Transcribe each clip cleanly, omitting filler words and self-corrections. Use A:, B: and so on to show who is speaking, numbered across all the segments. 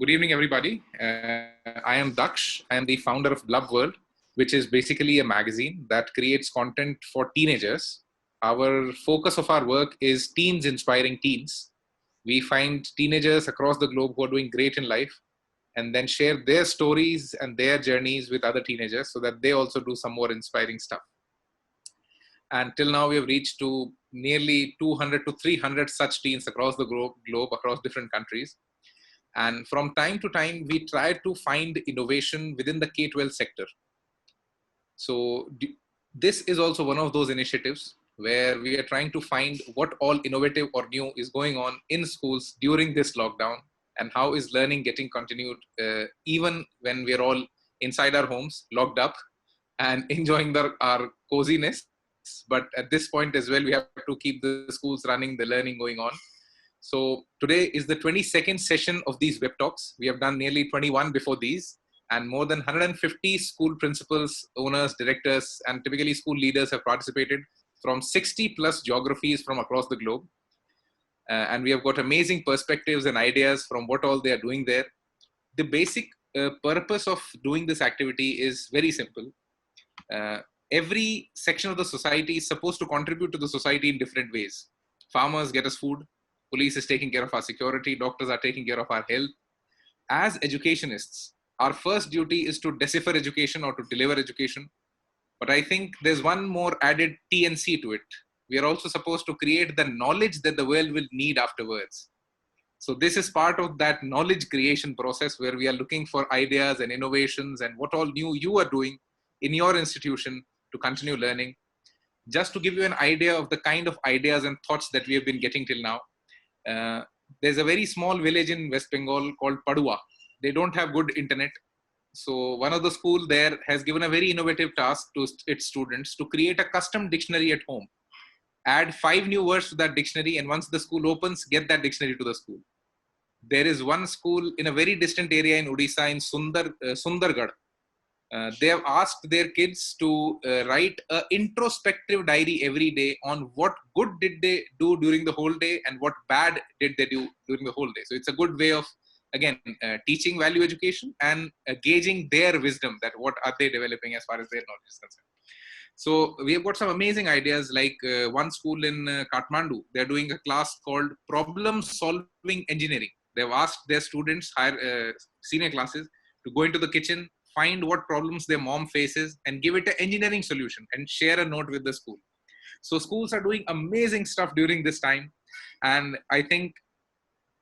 A: Good evening, everybody. I am Daksh. I am the founder of Blub World, which is basically a magazine that creates content for teenagers. Our focus of our work is teens inspiring teens. We find teenagers across the globe who are doing great in life and then share their stories and their journeys with other teenagers so that they also do some more inspiring stuff. And till now, we have reached to nearly 200 to 300 such teens across the globe across different countries. And from time to time, we try to find innovation within the K-12 sector. So this is also one of those initiatives where we are trying to find what all innovative or new is going on in schools during this lockdown, and how is learning getting continued even when we're all inside our homes, locked up and enjoying our coziness. But at this point as well, we have to keep the schools running, the learning going on. So today is the 22nd session of these web talks. We have done nearly 21 before these, and more than 150 school principals, owners, directors, and typically school leaders have participated from 60 plus geographies from across the globe. And we have got amazing perspectives and ideas from what all they are doing there. The basic purpose of doing this activity is very simple. Every section of the society is supposed to contribute to the society in different ways. Farmers get us food, police is taking care of our security, doctors are taking care of our health. As educationists, our first duty is to decipher education or to deliver education. But I think there's one more added TNC to it. We are also supposed to create the knowledge that the world will need afterwards. So this is part of that knowledge creation process where we are looking for ideas and innovations and what all new you are doing in your institution to continue learning. Just to give you an idea of the kind of ideas and thoughts that we have been getting till now. There's a very small village in West Bengal called Padua. They don't have good internet. So one of the school there has given a very innovative task to its students to create a custom dictionary at home. Add 5 new words to that dictionary, and once the school opens, get that dictionary to the school. There is one school in a very distant area in Odisha in Sundargarh. They have asked their kids to write an introspective diary every day on what good did they do during the whole day and what bad did they do during the whole day. So it's a good way of, again, teaching value education and gauging their wisdom, that what are they developing as far as their knowledge is concerned. So we have got some amazing ideas, like one school in Kathmandu, they're doing a class called Problem Solving Engineering. They've asked their students, senior classes, to go into the kitchen, find what problems their mom faces and give it an engineering solution and share a note with the school. So schools are doing amazing stuff during this time. And I think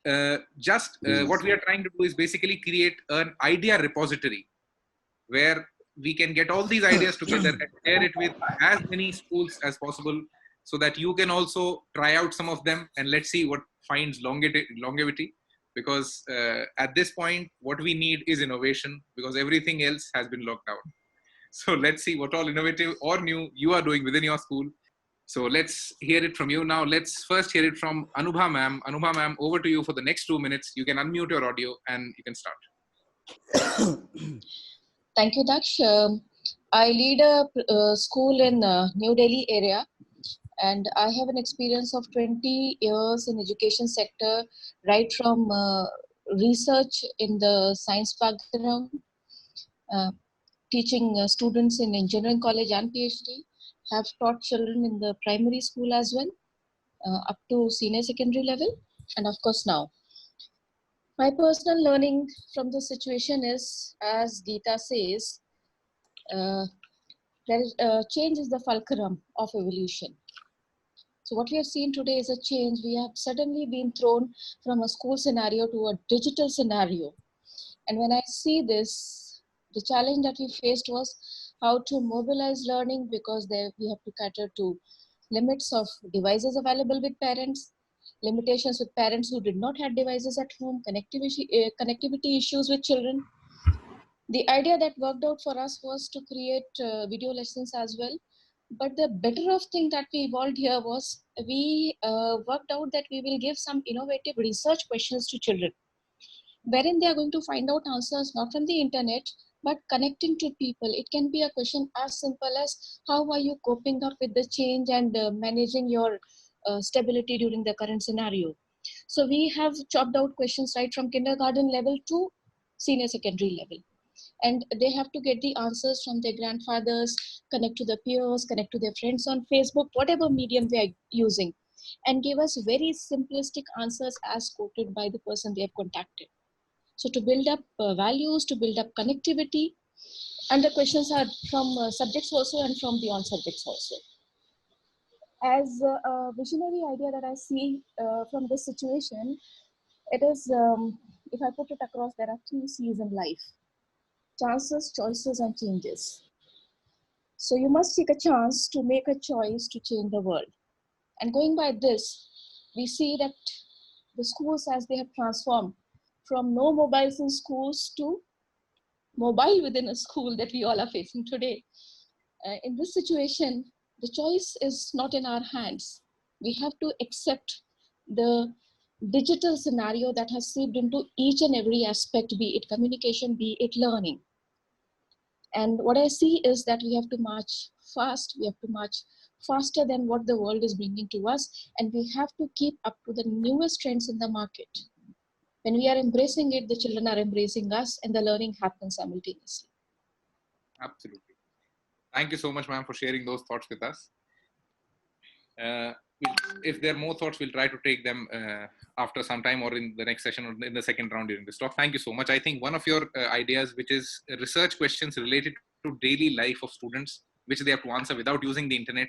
A: what we are trying to do is basically create an idea repository where we can get all these ideas together and share it with as many schools as possible, so that you can also try out some of them and let's see what finds longevity. Because at this point, what we need is innovation, because everything else has been locked down. So let's see what all innovative or new you are doing within your school. So let's hear it from you now. Let's first hear it from Anubha ma'am. Anubha ma'am, over to you for the next 2 minutes. You can unmute your audio and you can start.
B: Thank you, Daksh. I lead a school in New Delhi area, and I have an experience of 20 years in education sector, right from research in the science background, uh, teaching students in engineering college and PhD, have taught children in the primary school as well, up to senior secondary level, and of course now. My personal learning from the situation is, as Gita says, change is the fulcrum of evolution. So what we have seen today is a change. We have suddenly been thrown from a school scenario to a digital scenario. And when I see this, the challenge that we faced was how to mobilize learning, because we have to cater to limits of devices available with parents, limitations with parents who did not have devices at home, connectivity issues with children. The idea that worked out for us was to create video lessons as well. But the better of thing that we evolved here was we worked out that we will give some innovative research questions to children, wherein they are going to find out answers not from the internet, but connecting to people. It can be a question as simple as, how are you coping up with the change and managing your stability during the current scenario? So we have chopped out questions right from kindergarten level to senior secondary level. And they have to get the answers from their grandfathers, connect to the peers, connect to their friends on Facebook, whatever medium they are using, and give us very simplistic answers as quoted by the person they have contacted. So to build up values, to build up connectivity, and the questions are from subjects also and from beyond subjects also. As a visionary idea that I see from this situation, it is, if I put it across, there are 3 C's in life: chances, choices, and changes. So you must take a chance to make a choice to change the world. And going by this, we see that the schools, as they have transformed from no mobiles in schools to mobile within a school that we all are facing today. In this situation, the choice is not in our hands. We have to accept the digital scenario that has seeped into each and every aspect, be it communication, be it learning. And what I see is that we have to march fast. We have to march faster than what the world is bringing to us. And we have to keep up to the newest trends in the market. When we are embracing it, the children are embracing us, and the learning happens simultaneously.
A: Absolutely. Thank you so much, ma'am, for sharing those thoughts with us. If there are more thoughts, we'll try to take them after some time or in the next session or in the second round during this talk. Thank you so much. I think one of your ideas, which is research questions related to daily life of students, which they have to answer without using the internet.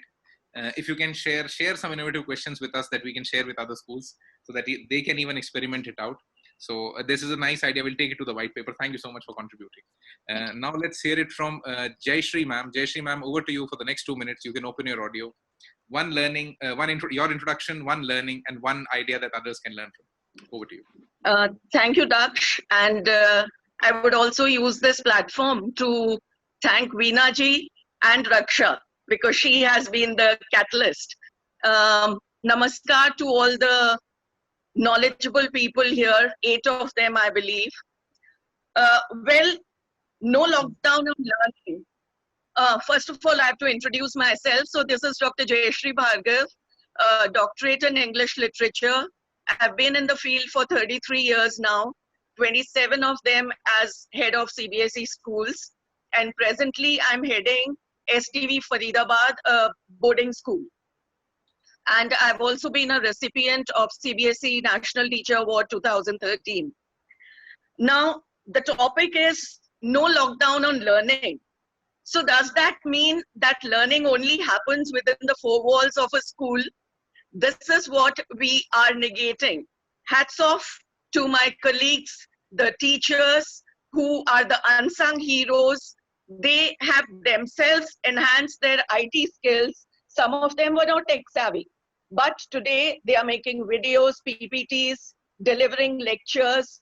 A: If you can share some innovative questions with us that we can share with other schools so that they can even experiment it out. So this is a nice idea. We'll take it to the white paper. Thank you so much for contributing. Now let's hear it from Jayashree ma'am. Jayashree ma'am, over to you for the next 2 minutes. You can open your audio. One learning, your introduction, one learning, and one idea that others can learn from. Over to you.
C: Thank you, Daksh. And I would also use this platform to thank Veena ji and Raksha, because she has been the catalyst. Namaskar to all the knowledgeable people here, 8 of them, I believe. Well, no lockdown of learning. First of all, I have to introduce myself. So this is Dr. Jayashree Bhargav, doctorate in English literature. I've been in the field for 33 years now, 27 of them as head of CBSE schools. And presently I'm heading STV Faridabad, a boarding school. And I've also been a recipient of CBSE National Teacher Award 2013. Now, the topic is no lockdown on learning. So does that mean that learning only happens within the 4 walls of a school? This is what we are negating. Hats off to my colleagues, the teachers who are the unsung heroes. They have themselves enhanced their IT skills. Some of them were not tech savvy, but today they are making videos, PPTs, delivering lectures,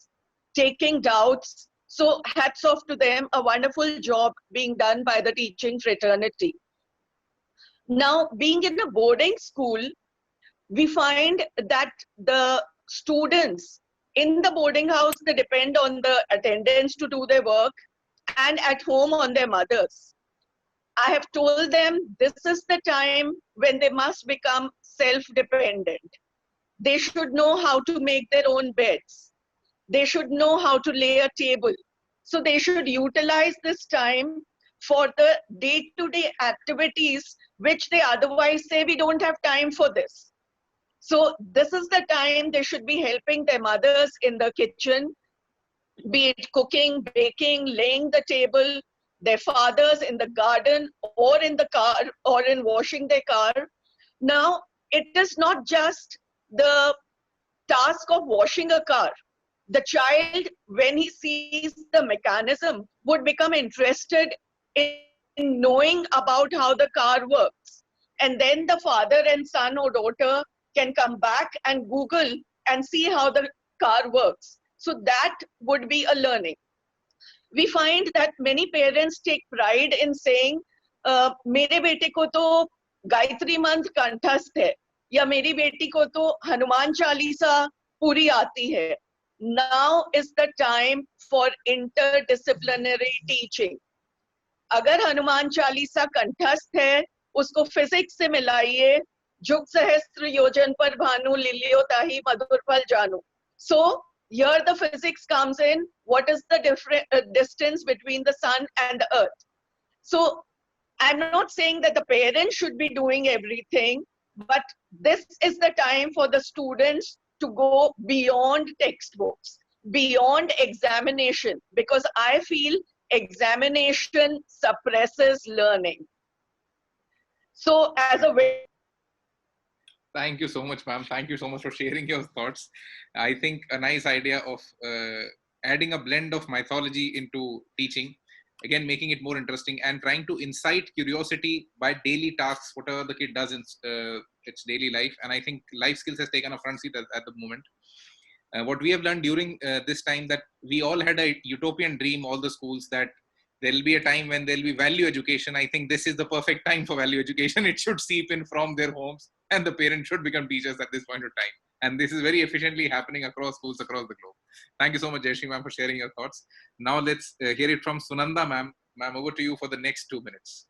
C: taking doubts. So hats off to them, a wonderful job being done by the teaching fraternity. Now, being in a boarding school, we find that the students in the boarding house, they depend on the attendants to do their work, and at home on their mothers. I have told them this is the time when they must become self-dependent. They should know how to make their own beds. They should know how to lay a table. So they should utilize this time for the day-to-day activities, which they otherwise say we don't have time for this. So this is the time they should be helping their mothers in the kitchen, be it cooking, baking, laying the table, their fathers in the garden or in the car or in washing their car. Now, it is not just the task of washing a car. The child, when he sees the mechanism, would become interested in knowing about how the car works. And then the father and son or daughter can come back and Google and see how the car works. So that would be a learning. We find that many parents take pride in saying, मेरे बेटे को तो गायत्री मंत्र कंठस्थ है, या मेरी बेटी को तो हनुमान चालीसा पूरी आती है. Now is the time for interdisciplinary teaching. अगर हनुमान चालीसा कंठस्थ है, उसको फिजिक्स से मिलाइए, Jug Sahastra Yojan Par Bhanu Lilyo Tahi Madhur Phal Janu. So here the physics comes in. What is the different distance between the sun and the earth? So I'm not saying that the parents should be doing everything, but this is the time for the students to go beyond textbooks, beyond examination, because I feel examination suppresses learning. So as a way.
A: Thank you so much, ma'am. Thank you so much for sharing your thoughts. I think a nice idea of adding a blend of mythology into teaching, again, making it more interesting and trying to incite curiosity by daily tasks, whatever the kid does in its daily life. And I think life skills has taken a front seat at the moment. What we have learned during this time, that we all had a utopian dream, all the schools, that there'll be a time when there'll be value education. I think this is the perfect time for value education. It should seep in from their homes, and the parents should become teachers at this point of time. And this is very efficiently happening across schools across the globe. Thank you so much, Jayashree ma'am, for sharing your thoughts. Now let's hear it from Sunanda ma'am. Ma'am, over to you for the next 2 minutes.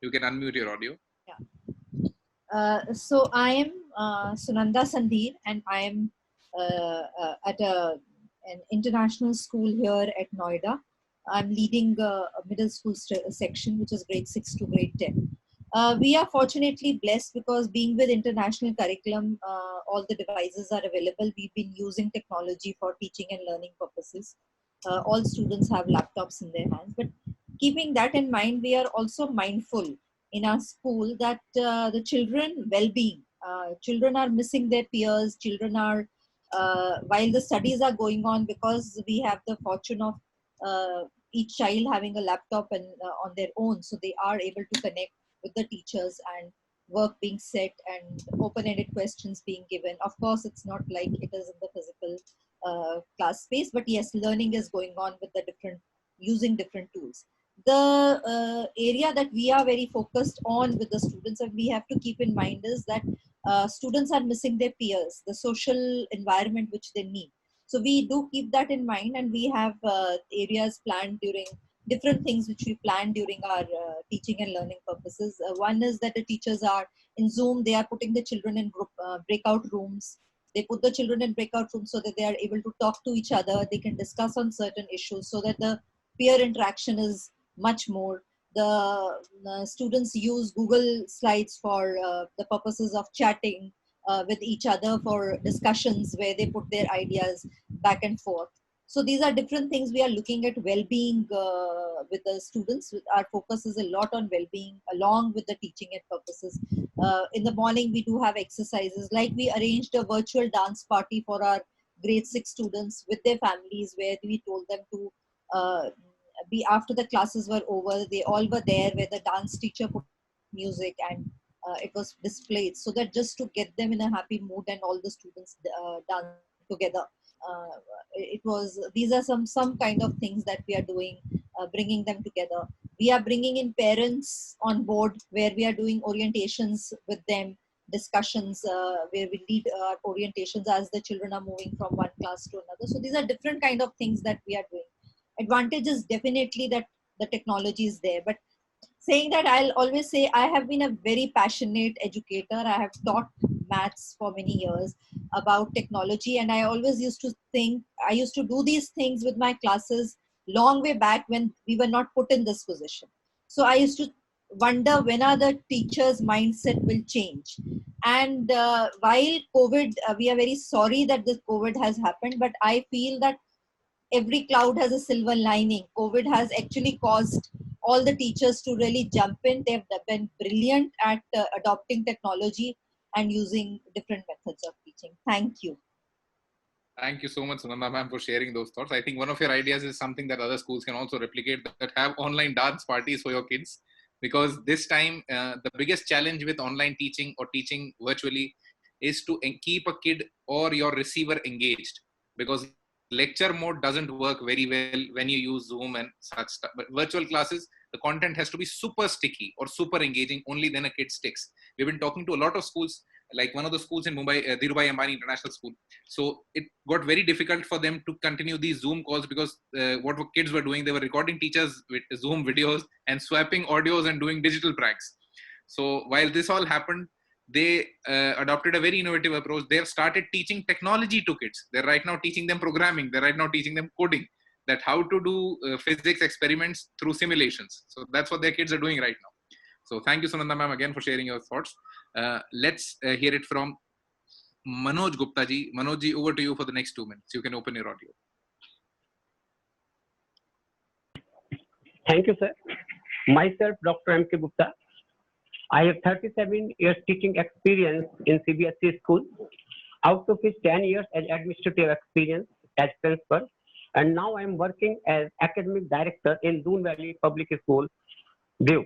A: You can unmute your audio.
D: Yeah. So I am Sunanda Sandhir, and I am at an international school here at Noida. I'm leading a middle school section, which is grade 6 to grade 10. We are fortunately blessed because being with international curriculum, all the devices are available. We've been using technology for teaching and learning purposes. All students have laptops in their hands. But keeping that in mind, we are also mindful in our school that the children well-being, children are missing their peers, children are, while the studies are going on, because we have the fortune of each child having a laptop and on their own, so they are able to connect with the teachers and work being set and open-ended questions being given. Of course, it's not like it is in the physical class space, but yes, learning is going on with the using different tools. The area that we are very focused on with the students, and we have to keep in mind, is that students are missing their peers, the social environment which they need. So we do keep that in mind, and we have areas planned during different things which we plan during our teaching and learning purposes. One is that the teachers are in Zoom, they are putting the children in group breakout rooms. They put the children in breakout rooms so that they are able to talk to each other. They can discuss on certain issues so that the peer interaction is much more. The students use Google Slides for the purposes of chatting with each other for discussions where they put their ideas back and forth. So these are different things we are looking at well-being with the students. Our focus is a lot on well-being along with the teaching and purposes. In the morning, we do have exercises, like we arranged a virtual dance party for our grade 6 students with their families, where we told them to be, after the classes were over, they all were there, where the dance teacher put music and it was displayed, so that just to get them in a happy mood and all the students dance together. These are some kind of things that we are doing, bringing them together. We are bringing in parents on board, where we are doing orientations with them, discussions where we lead orientations as the children are moving from one class to another. So these are different kind of things that we are doing. Advantage is definitely that the technology is there, but saying that, I'll always say I have been a very passionate educator. I have taught maths for many years about technology, and I always used to think, I used to do these things with my classes long way back when we were not put in this position. So I used to wonder, when are the teachers' mindset will change? And while COVID, we are very sorry that this COVID has happened, but I feel that every cloud has a silver lining. COVID has actually caused all the teachers to really jump in. They've been brilliant at adopting technology and using different methods of teaching. Thank you.
A: Thank you so much, Sunanda ma'am, for sharing those thoughts. I think one of your ideas is something that other schools can also replicate, that have online dance parties for your kids. Because this time, the biggest challenge with online teaching or teaching virtually is to keep a kid or your receiver engaged. Because lecture mode doesn't work very well when you use Zoom and such stuff. But virtual classes, the content has to be super sticky or super engaging. Only then a kid sticks. We've been talking to a lot of schools, like one of the schools in Mumbai, Dhirubhai Ambani International School. So it got very difficult for them to continue these Zoom calls, because what kids were doing, they were recording teachers with Zoom videos and swapping audios and doing digital pranks. So while this all happened, they adopted a very innovative approach. They've started teaching technology to kids. They're right now teaching them programming. They're right now teaching them coding, that how to do physics experiments through simulations. So that's what their kids are doing right now. So thank you, Sunanda ma'am, again for sharing your thoughts. Let's hear it from Manoj Gupta ji. Manoj ji, over to you for the next 2 minutes. You can open your audio.
E: Thank you, sir. Myself, Dr. M.K. Gupta. I have 37 years teaching experience in CBSE school, out of which 10 years as administrative experience as principal. And now I am working as academic director in Doon Valley Public School, Diu.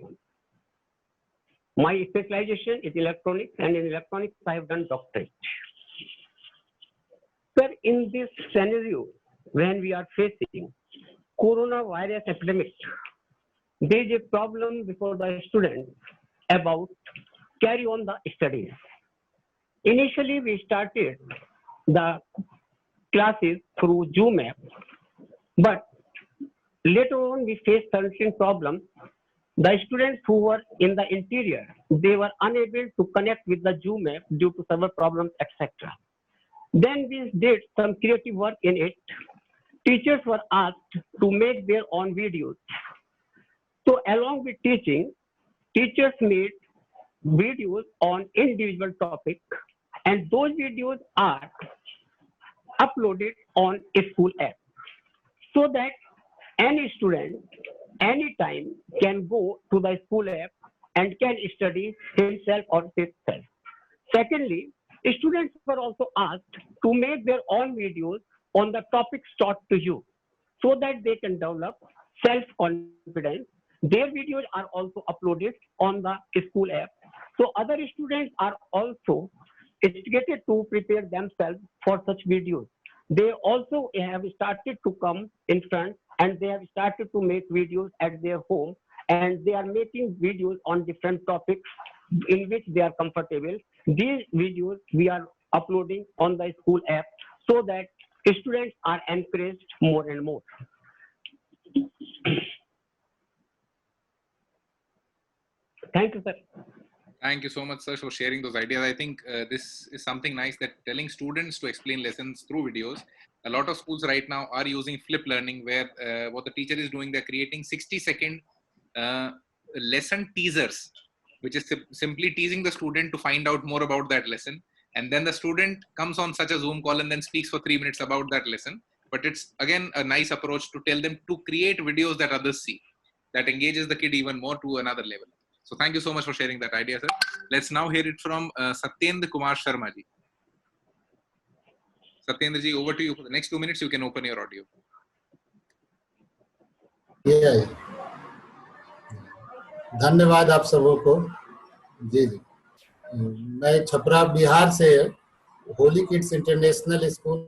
E: My specialization is electronics, and in electronics I have done doctorate. Sir, in this scenario, when we are facing coronavirus epidemic, there is a problem before the students about carry on the studies. Initially, we started the classes through Zoom app, but later on we faced certain problems. The students who were in the interior, they were unable to connect with the Zoom app due to server problems, etc. Then we did some creative work in it. Teachers were asked to make their own videos. So along with teaching, teachers made videos on individual topics, and those videos are uploaded on a school app so that any student, anytime can go to the school app and can study himself or herself. Secondly, students were also asked to make their own videos on the topics taught to you so that they can develop self-confidence. Their videos are also uploaded on the school app. So other students are also instigated to prepare themselves for such videos. They also have started to come in front, and they have started to make videos at their home, and they are making videos on different topics in which they are comfortable. These videos we are uploading on the school app so that students are encouraged more and more. Thank you, sir.
A: Thank you so much, sir, for sharing those ideas. I think this is something nice, that telling students to explain lessons through videos. A lot of schools right now are using flip learning, where what the teacher is doing, they're creating 60-second lesson teasers, which is simply teasing the student to find out more about that lesson. And then the student comes on such a Zoom call and then speaks for 3 minutes about that lesson. But it's, again, a nice approach to tell them to create videos that others see, that engages the kid even more to another level. So thank you so much for sharing that idea, sir. Let's now hear it from Satyendra Kumar Sharma ji. Satyendra ji, over to you. For the next 2 minutes, you can open your audio.
F: Yeah. धन्यवाद आप सबों को। जी जी, मैं छपरा बिहार से Holi kids international school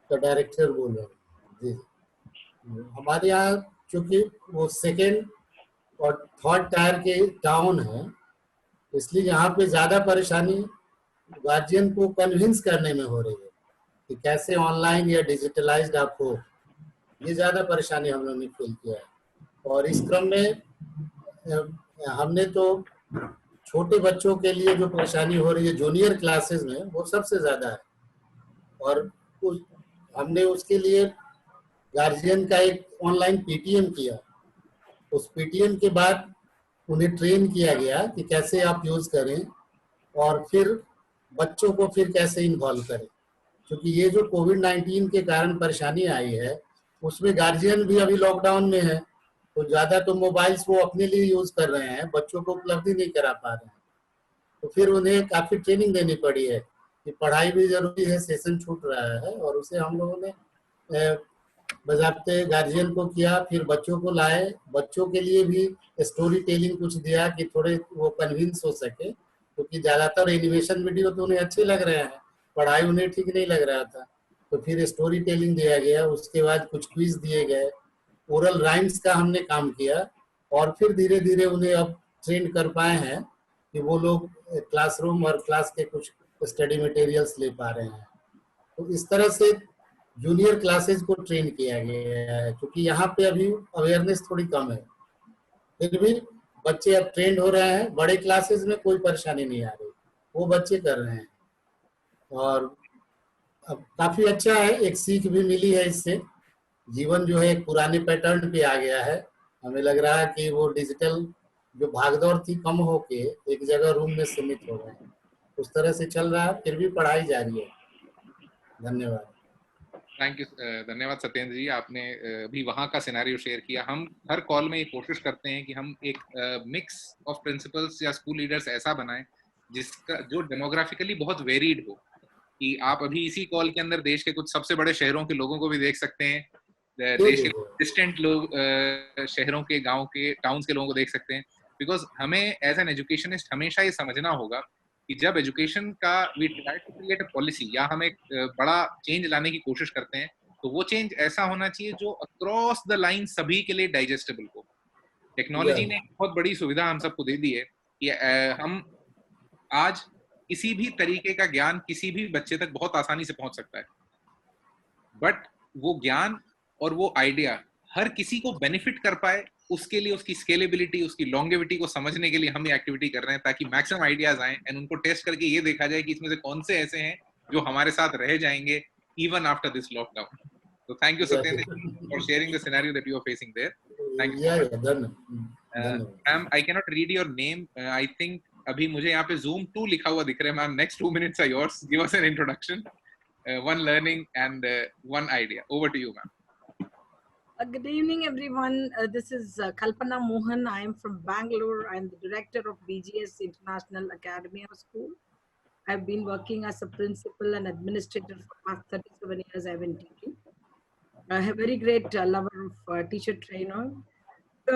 F: का director बोल रहा हूँ। जी, हमारे यहाँ चूँकि वो सेकेंड और थर्ड टायर के टाउन है, इसलिए यहाँ पे ज़्यादा परेशानी गार्जियन को कन्विंस करने में हो रही है कि कैसे ऑनलाइन या डिजिटलाइज्ड आप हो। ये ज़्यादा परेशानी हम लोगों ने फील किया है। और इस क्रम में हमने तो छोटे बच्चों के लिए जो परेशानी हो रही है जूनियर क्लासेस में, वो सबसे ज़्यादा है। और हमने उसके लिए गार्जियन का एक ऑनलाइन पीटीएम किया। उस पीटीएम के बाद उन्हें ट्रेन किया गया कि कैसे आप यूज़ करें और फिर बच्चों को फिर कैसे इन्वॉल्व करें, क्योंकि ये जो कोविड-19 के कारण परेशानी आई है उसमें गार्जियन भी अभी लॉकडाउन में है, तो ज़्यादा तो मोबाइल्स वो अपने लिए यूज़ कर रहे हैं, बच्चों को उपलब्धि नहीं करा पा रहे हैं। तो फिर उन्हें काफ़ी ट्रेनिंग देनी पड़ी है कि पढ़ाई भी ज़रूरी है, सेशन छूट रहा है, और उसे हम लोगों ने बजाते गार्जियन को किया, फिर बच्चों को लाए, बच्चों के लिए भी स्टोरी टेलिंग कुछ दिया कि थोड़े वो कन्विंस हो सके, क्योंकि ज़्यादातर एनिमेशन वीडियो तो उन्हें अच्छे लग रहे हैं, पढ़ाई उन्हें ठीक नहीं लग रहा था। तो फिर स्टोरी टेलिंग दिया गया, उसके बाद कुछ क्विज दिए गए, ओरल राइम्स का हमने काम किया, और फिर धीरे धीरे उन्हें अब ट्रेन कर पाए हैं कि वो लोग क्लासरूम और क्लास के कुछ स्टडी मटेरियल्स ले पा रहे हैं। तो इस तरह से जूनियर क्लासेस को ट्रेन किया गया है, क्योंकि यहाँ पे अभी अवेयरनेस थोड़ी कम है, फिर भी बच्चे अब ट्रेंड हो रहे हैं। बड़े क्लासेस में कोई परेशानी नहीं आ रही, वो बच्चे कर रहे हैं। और अब काफी अच्छा है, एक सीख भी मिली है इससे। जीवन जो है एक पुराने पैटर्न पे आ गया है। हमें लग रहा है कि वो डिजिटल जो भागदौड़ थी कम होके एक जगह रूम में सीमित हो गए, उस तरह से चल रहा है। फिर भी पढ़ाई जारी है। धन्यवाद।
A: थैंक यू, धन्यवाद सत्येंद्र जी, आपने भी वहाँ का सिनेरियो शेयर किया। हम हर कॉल में ये कोशिश करते हैं कि हम एक मिक्स ऑफ प्रिंसिपल्स या स्कूल लीडर्स ऐसा बनाएं जिसका जो डेमोग्राफिकली बहुत वेरीड हो, कि आप अभी इसी कॉल के अंदर देश के कुछ सबसे बड़े शहरों के लोगों को भी देख सकते हैं, देश के डिस्टेंट लोग, शहरों के, गांव के, टाउन्स के लोगों को देख सकते हैं। बिकॉज हमें एज एन एजुकेशनिस्ट हमेशा ये समझना होगा कि जब एजुकेशन का we try to create a policy या हम एक बड़ा चेंज लाने की कोशिश करते हैं, तो वो चेंज ऐसा होना चाहिए जो अक्रॉस द लाइन सभी के लिए डाइजेस्टेबल हो। टेक्नोलॉजी ने बहुत बड़ी सुविधा हम सबको दे दी है कि हम आज किसी भी तरीके का ज्ञान किसी भी बच्चे तक बहुत आसानी से पहुंच सकता है, बट वो ज्ञान और वो आइडिया हर किसी को बेनिफिट कर पाए, उसके लिए उसकी स्केलेबिलिटी, उसकी लॉन्गेविटी को समझने के लिए हम ये एक्टिविटी कर रहे हैं, ताकि मैक्सिमम आइडियाज आए एंड उनको टेस्ट करके ये देखा जाए कि इसमें से कौन से ऐसे हैं जो हमारे साथ रह जाएंगे even after this lockdown. So thank you, Satyendra, for sharing the scenario that you are facing there. Thank you so much. Ma'am, I cannot read your name. I think अभी मुझे यहाँ पे Zoom 2 लिखा हुआ दिख रहा है. Ma'am, next 2 minutes are yours. Give us an introduction, one learning and one idea. Over to you, ma'am.
G: Good evening, everyone. This is Kalpana Mohan. I am from Bangalore. I am the director of BGS International Academy of School. I've been working as a principal and administrator for past 37 years. I've been teaching. I have very great lover of teacher trainer. So,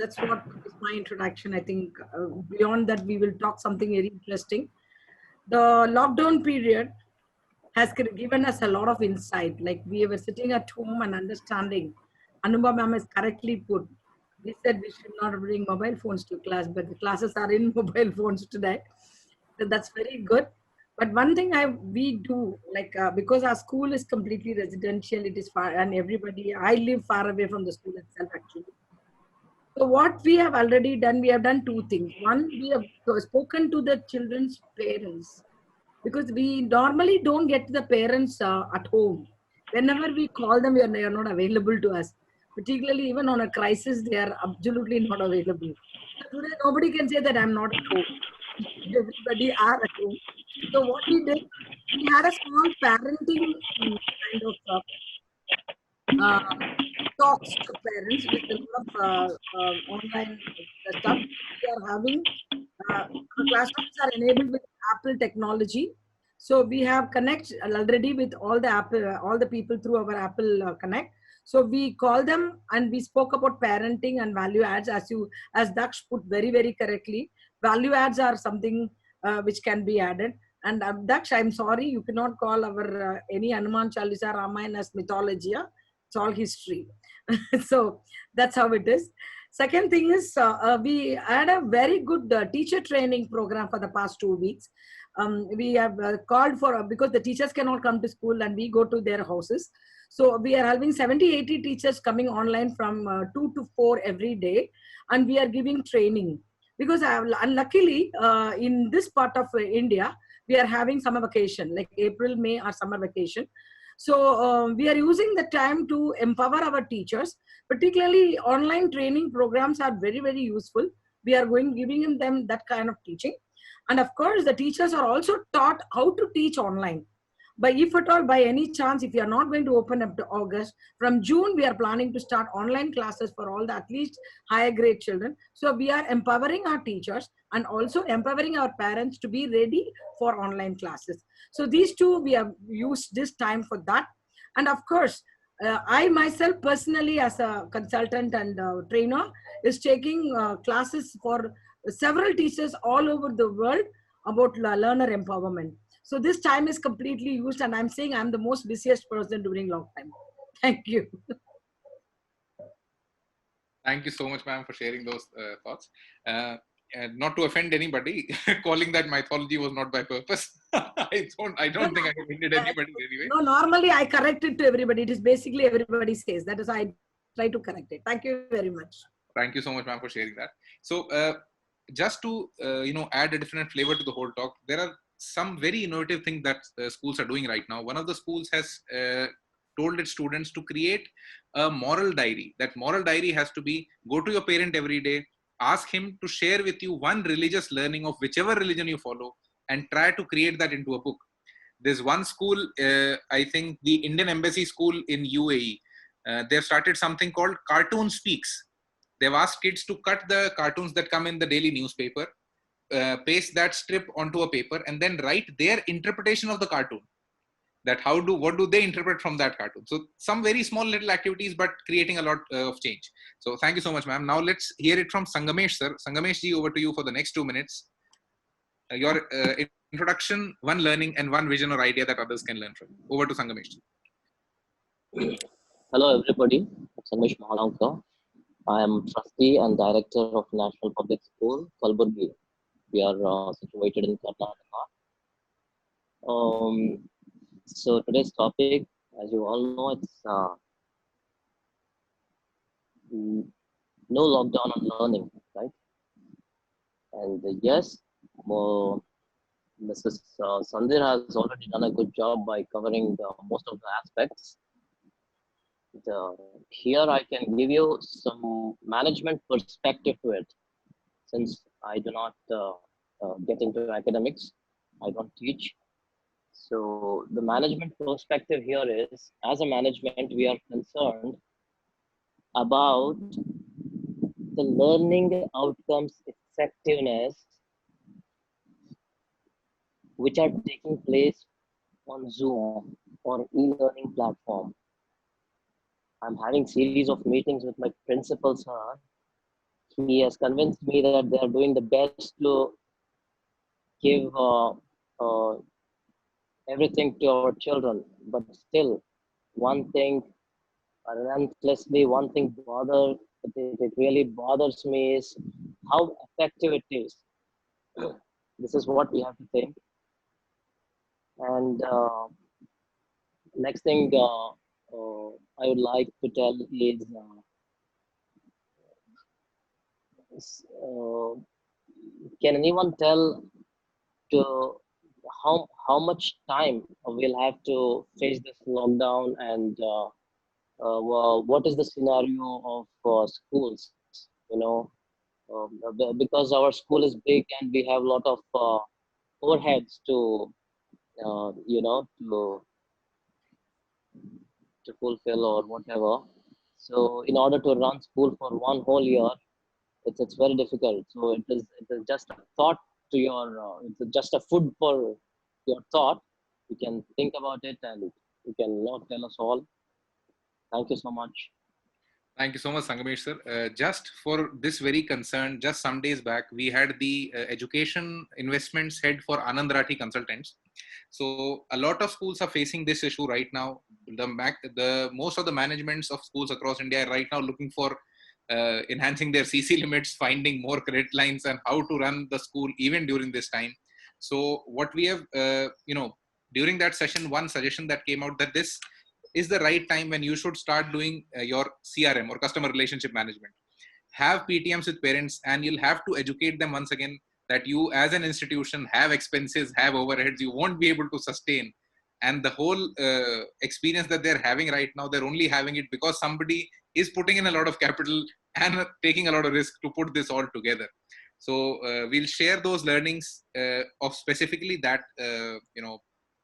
G: that's what is my introduction. I think beyond that, we will talk something very interesting. The lockdown period has given us a lot of insight. Like we were sitting at home and understanding. Anubha ma'am has correctly put. We said we should not bring mobile phones to class, but the classes are in mobile phones today. So that's very good. But one thing we do, like because our school is completely residential, it is far, and everybody, I live far away from the school itself actually. So what we have already done, we have done two things. One, we have spoken to the children's parents, because we normally don't get the parents at home. Whenever we call them, they are not available to us. Particularly even on a crisis, they are absolutely not available. So today, nobody can say that I'm not at home. Everybody are at home. So what we did, we had a small parenting kind of talks to parents with a lot of online stuff. We are having our classrooms are enabled with Apple technology. So we have connect already with all the people through our Apple Connect. So we call them and we spoke about parenting and value adds, as Daksh put very, very correctly. Value adds are something which can be added. And Daksh, I'm sorry, you cannot call our any Hanuman Chalisa Ramayana as mythology. It's all history. So that's how it is. Second thing is we had a very good teacher training program for the past 2 weeks. We have called for, because the teachers cannot come to school and we go to their houses. So we are having 70-80 teachers coming online from 2 to 4 every day. And we are giving training. Because unluckily, in this part of India, we are having summer vacation, like April, May or summer vacation. So we are using the time to empower our teachers. Particularly online training programs are very, very useful. We are giving them that kind of teaching. And of course, the teachers are also taught how to teach online. But if at all, by any chance, if you are not going to open up to August, from June, we are planning to start online classes for all the at least higher grade children. So we are empowering our teachers and also empowering our parents to be ready for online classes. So these two, we have used this time for that. And of course, I myself personally as a consultant and trainer is taking classes for several teachers all over the world about learner empowerment. So this time is completely used, and I'm saying I'm the most busiest person during lockdown. Thank you.
A: Thank you so much, ma'am, for sharing those thoughts. And not to offend anybody, calling that mythology was not by purpose. I don't think I offended anybody anyway.
G: No, normally I correct it to everybody. It is basically everybody says. That is why I try to correct it. Thank you very much.
A: Thank you so much, ma'am, for sharing that. So just to add a different flavor to the whole talk, there are some very innovative things that schools are doing right now. One of the schools has told its students to create a moral diary. That moral diary has to be, go to your parent every day, ask him to share with you one religious learning of whichever religion you follow, and try to create that into a book. There's one school, I think the Indian Embassy School in UAE, they've started something called Cartoon Speaks. They've asked kids to cut the cartoons that come in the daily newspaper, paste that strip onto a paper, and then write their interpretation of the cartoon. That what do they interpret from that cartoon? So some very small little activities, but creating a lot of change. So thank you so much, ma'am. Now let's hear it from Sangamesh, sir. Sangamesh ji, over to you for the next 2 minutes. Your introduction, one learning, and one vision or idea that others can learn from. Over to Sangamesh ji.
H: Hello, everybody. Sangamesh Mahalankar. I am trustee and director of National Public School, Kalburgi. We are situated in Karnataka. So today's topic, as you all know, it's no lockdown on learning, right? And yes, Mrs. Sandhir has already done a good job by covering most of the aspects. Here I can give you some management perspective to it, since I do not get into academics, I don't teach. So the management perspective here is, as a management, we are concerned about the learning outcomes effectiveness which are taking place on Zoom or e-learning platform. I'm having series of meetings with my principal, sir. He has convinced me that they are doing the best to give everything to our children, but still, one thing relentlessly, one thing it really bothers me is how effective it is. This is what we have to think. And next thing I would like to tell is, can anyone tell to how much time we'll have to face this lockdown, and what is the scenario of schools? Because our school is big and we have a lot of overheads to to fulfill or whatever. So in order to run school for one whole year, it's very difficult. So it is just a thought to your it's just a food for your thought. You can think about it and you can now tell us all. Thank you so much.
A: Thank you so much, Sangamesh sir. Just for this very concern, just some days back, we had the education investments head for Anand Rathi Consultants. So a lot of schools are facing this issue right now. Most of the managements of schools across India are right now looking for enhancing their CC limits, finding more credit lines, and how to run the school even during this time. So what we have, during that session, one suggestion that came out that this is the right time when you should start doing your CRM or customer relationship management. Have PTMs with parents, and you'll have to educate them once again that you as an institution have expenses, have overheads, you won't be able to sustain. And the whole experience that they're having right now, they're only having it because somebody is putting in a lot of capital and taking a lot of risk to put this all together. So we'll share those learnings of specifically that,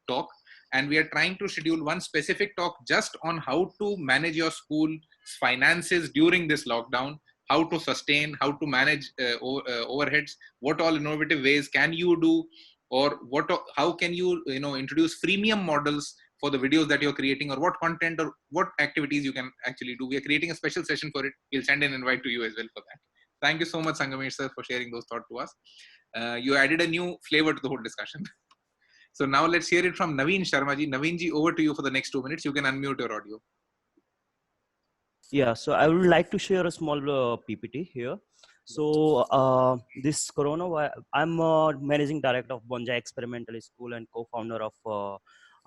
A: talk. And we are trying to schedule one specific talk just on how to manage your school's finances during this lockdown, how to sustain, how to manage overheads, what all innovative ways can you do, or how can you introduce freemium models for the videos that you're creating, or what content or what activities you can actually do. We are creating a special session for it. We'll send an invite to you as well for that. Thank you so much, Sangamesh sir, for sharing those thoughts to us. You added a new flavor to the whole discussion. So now let's hear it from Naveen Sharma ji. Naveen ji, over to you for the next 2 minutes. You can unmute your audio.
I: Yeah, so I would like to share a small PPT here. So this Corona, I'm managing director of Bonsai Experimental School and co-founder of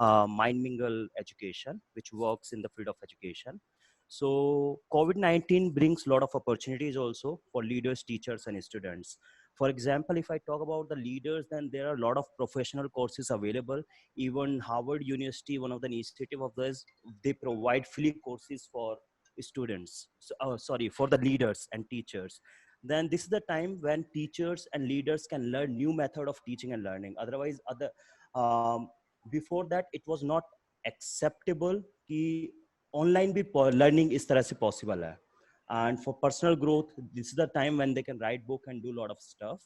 I: MindMingle Education, which works in the field of education. So COVID-19 brings a lot of opportunities also for leaders, teachers, and students. For example, if I talk about the leaders, then there are a lot of professional courses available. Even Harvard University, one of the initiative of this, they provide free courses for students. So, sorry, for the leaders and teachers. Then this is the time when teachers and leaders can learn new method of teaching and learning. Otherwise, um, before that, it was not acceptable कि online भी learning इस तरह से possible है. And for personal growth, this is the time when they can write book and do a lot of stuff.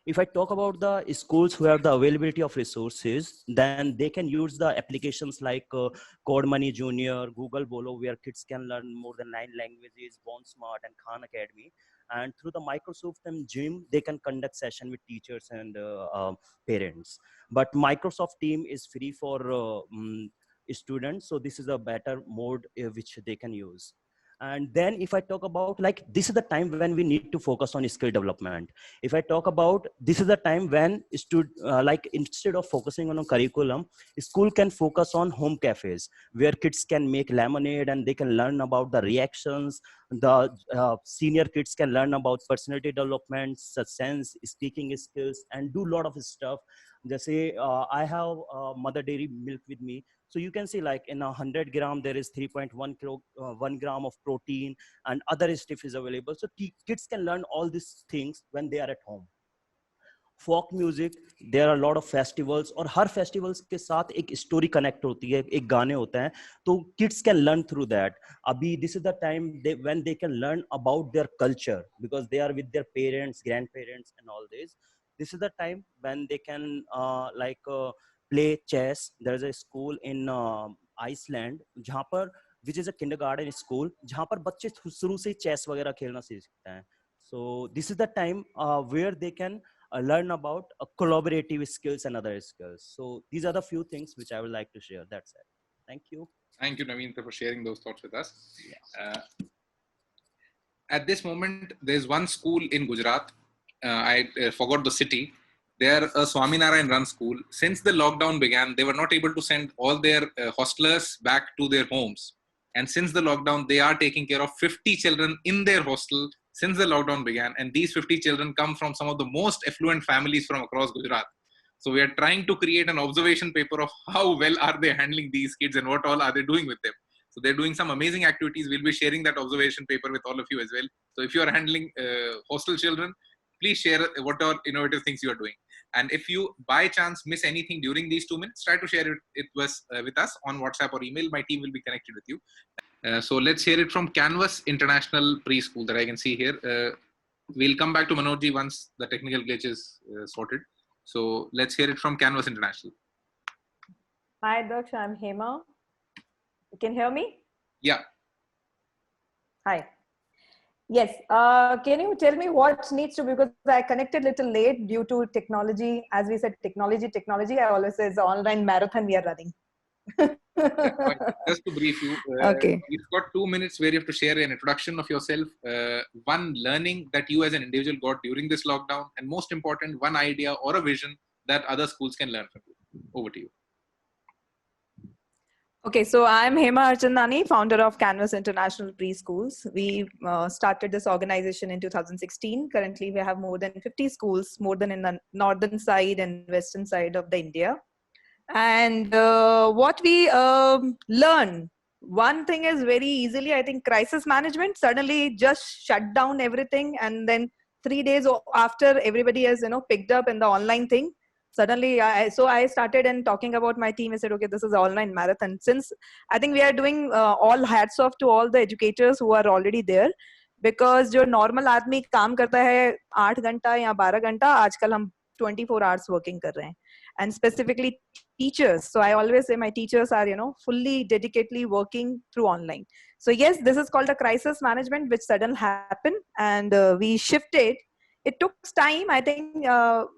I: If I talk about the schools who have the availability of resources, then they can use the applications like Code Money Junior, Google Bolo, where kids can learn more than 9 languages, Born Smart and Khan Academy. And through the Microsoft and Gym, they can conduct session with teachers and parents. But Microsoft Team is free for students. So this is a better mode which they can use. And then if I talk about, like, this is the time when we need to focus on skill development. If I talk about, this is the time when like, instead of focusing on a curriculum, school can focus on home cafes where kids can make lemonade and they can learn about the reactions. The senior kids can learn about personality development, sense, speaking skills, and do a lot of stuff. Just say I have mother dairy milk with me. So you can see, like, in 100 gram, there is 1 gram of protein and other stuff is available. So kids can learn all these things when they are at home. Folk music, there are a lot of festivals, और हर festivals के साथ एक story connect होती है, एक गाने होते हैं, तो kids can learn through that. अभी this is the time when they can learn about their culture because they are with their parents, grandparents, and all this. This is the time when they can play chess. There is a school in Iceland जहाँ पर, which is a kindergarten school, जहाँ पर बच्चे शुरू से chess वगैरह खेलना सीखते हैं. So this is the time where they can learn about collaborative skills and other skills. So these are the few things which I would like to share. That's it. Thank you.
A: Thank you, Naveen, for sharing those thoughts with us.
I: Yes.
A: At this moment, there's one school in Gujarat. I forgot the city. They're a Swaminarayan run school. Since the lockdown began, they were not able to send all their hostelers back to their homes. And since the lockdown, they are taking care of 50 children in their hostel since the lockdown began. And these 50 children come from some of the most affluent families from across Gujarat. So we are trying to create an observation paper of how well are they handling these kids and what all are they doing with them. So they're doing some amazing activities. We'll be sharing that observation paper with all of you as well. So if you are handling hostel children, please share what are innovative things you are doing. And if you by chance miss anything during these 2 minutes, try to share it with us on WhatsApp or email. My team will be connected with you. So let's hear it from Canvas International Preschool that I can see here. We'll come back to Manojji once the technical glitch is sorted. So let's hear it from Canvas International.
J: Hi, Daksh. I'm Hema. You can hear me?
A: Yeah.
J: Hi. Yes. Can you tell me what needs to, because I connected a little late due to technology. As we said, technology. I always say it's an online marathon we are running.
A: Just to brief you,
J: okay.
A: You've got 2 minutes where you have to share an introduction of yourself, one learning that you as an individual got during this lockdown, and most important, one idea or a vision that other schools can learn from you. Over to you.
J: Okay, so I'm Hema Archandani, founder of Canvas International Preschools. We started this organization in 2016. Currently, we have more than 50 schools, more than in the northern side and western side of the India. And what we learn, one thing is very easily, I think, crisis management. Suddenly just shut down everything, and then 3 days after, everybody has picked up in the online thing. Suddenly, so I started and talking about my team. I said, okay, this is an online marathon. Since I think we are doing all hats off to all the educators who are already there, because जो normal आदमी काम करता है 8 घंटा या 12 घंटा, आजकल हम 24 hours working कर रहे हैं. And specifically teachers. So I always say my teachers are, fully dedicatedly working through online. So yes, this is called a crisis management, which suddenly happened, and we shifted. It took time. I think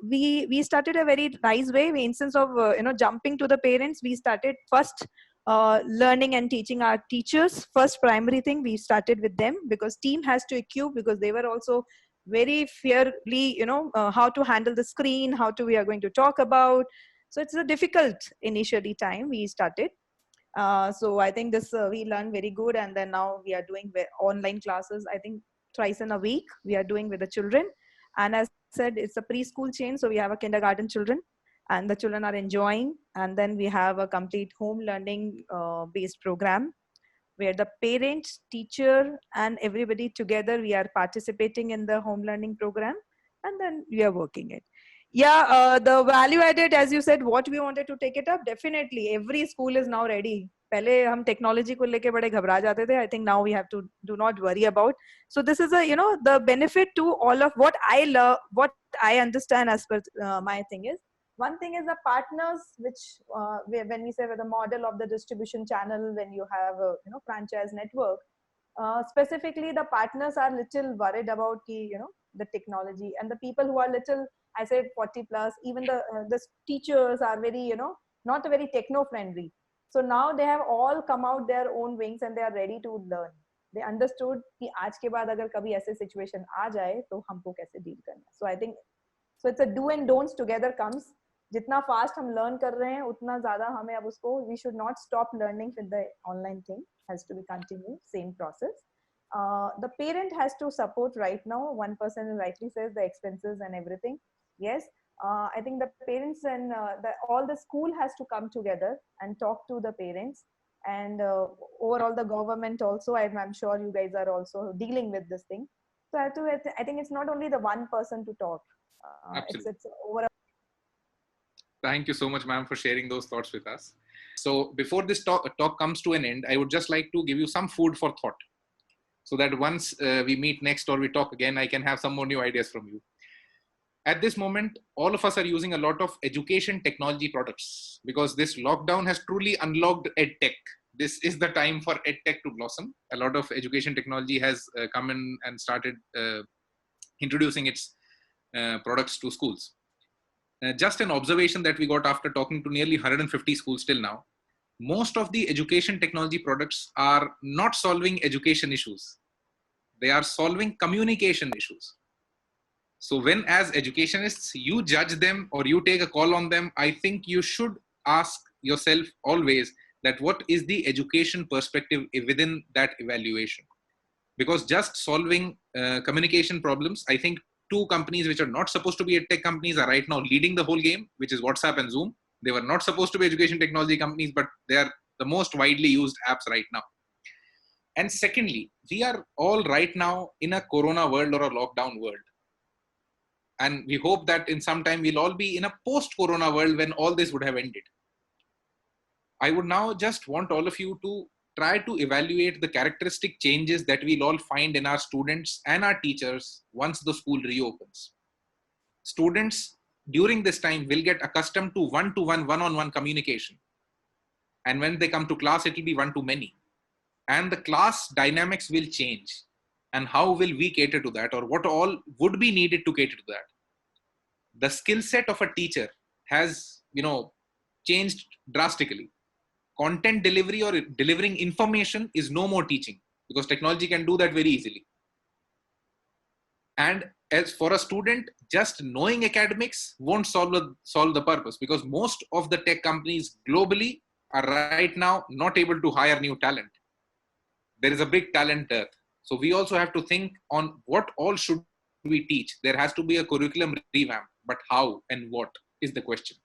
J: we started a very nice way. We, instance of jumping to the parents, we started first learning and teaching our teachers. First primary thing, we started with them, because team has to equip, because they were also very fairly, how to handle the screen, we are going to talk about. So it's a difficult initially time we started. So I think this we learned very good, and then now we are doing online classes. I think twice in a week we are doing with the children. And as said, it's a preschool chain. So we have a kindergarten children and the children are enjoying. And then we have a complete home learning based program where the parents, teacher, and everybody together, we are participating in the home learning program, and then we are working it. Yeah, the value added, as you said, what we wanted to take it up, definitely. Every school is now ready. पहले हम technology को लेके बड़े घबरा जाते थे. I think now we have to do not worry about. So this is a, the benefit to all of what I love, what I understand as per my thing is. One thing is the partners, which when we say with the model of the distribution channel, when you have a franchise network, specifically the partners are little worried about the technology, and the people who are little, I said 40 plus, even the teachers are very not very techno friendly. So now they have all come out their own wings and they are ready to learn. They understood कि आज के बाद अगर कभी ऐसे situation आ जाए तो हमको कैसे deal करना. So I think so it's a do and don'ts together comes. जितना fast हम learn कर रहे हैं उतना ज़्यादा हमें अब उसको, we should not stop learning with the online thing, has to be continued, same process. The parent has to support right now. One person rightly says the expenses and everything. Yes, I think the parents and all the school has to come together and talk to the parents, and overall the government also. I'm sure you guys are also dealing with this thing. So I think it's not only the one person to talk. It's over.
A: Thank you so much, ma'am, for sharing those thoughts with us. So before this talk comes to an end, I would just like to give you some food for thought, so that once we meet next or we talk again, I can have some more new ideas from you. At this moment, all of us are using a lot of education technology products because this lockdown has truly unlocked EdTech. This is the time for EdTech to blossom. A lot of education technology has come in and started introducing its products to schools. Just an observation that we got after talking to nearly 150 schools till now. Most of the education technology products are not solving education issues. They are solving communication issues. So when as educationists, you judge them or you take a call on them, I think you should ask yourself always that what is the education perspective within that evaluation? Because just solving communication problems, I think two companies which are not supposed to be EdTech companies are right now leading the whole game, which is WhatsApp and Zoom. They were not supposed to be education technology companies, but they are the most widely used apps right now. And secondly, we are all right now in a corona world or a lockdown world. And we hope that in some time we'll all be in a post-corona world when all this would have ended. I would now just want all of you to try to evaluate the characteristic changes that we'll all find in our students and our teachers once the school reopens. Students during this time will get accustomed to one-to-one, one-on-one communication. And when they come to class, it will be one-to-many. And the class dynamics will change. And how will we cater to that, or what all would be needed to cater to that? The skill set of a teacher has, changed drastically. Content delivery or delivering information is no more teaching because technology can do that very easily. And as for a student, just knowing academics won't solve the purpose, because most of the tech companies globally are right now not able to hire new talent. There is a big talent dearth. So we also have to think on what all should we teach. There has to be a curriculum revamp, but how and what is the question.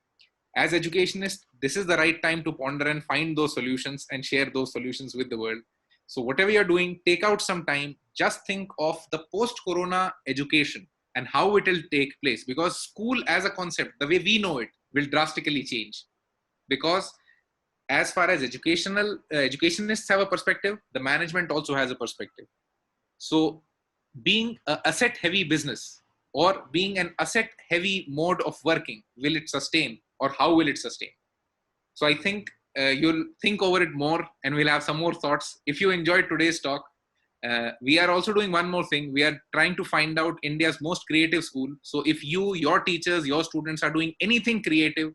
A: As educationists, this is the right time to ponder and find those solutions and share those solutions with the world. So whatever you're doing, take out some time, just think of the post-corona education and how it will take place, because school as a concept, the way we know it, will drastically change. Because as far as educationists have a perspective, the management also has a perspective. So being an asset-heavy business or being an asset-heavy mode of working, will it sustain or how will it sustain? So I think you'll think over it more and we'll have some more thoughts. If you enjoyed today's talk, we are also doing one more thing. We are trying to find out India's most creative school. So if you, your teachers, your students are doing anything creative,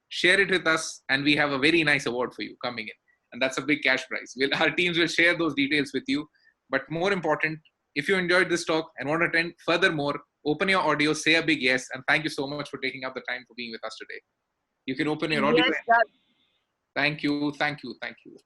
A: share it with us and we have a very nice award for you coming in. And that's a big cash prize. Our teams will share those details with you. But more important, if you enjoyed this talk and want to attend furthermore, open your audio, say a big yes, and thank you so much for taking up the time for being with us today. You can open your audio.
C: Yes, sir.
A: Thank you, thank you, thank you.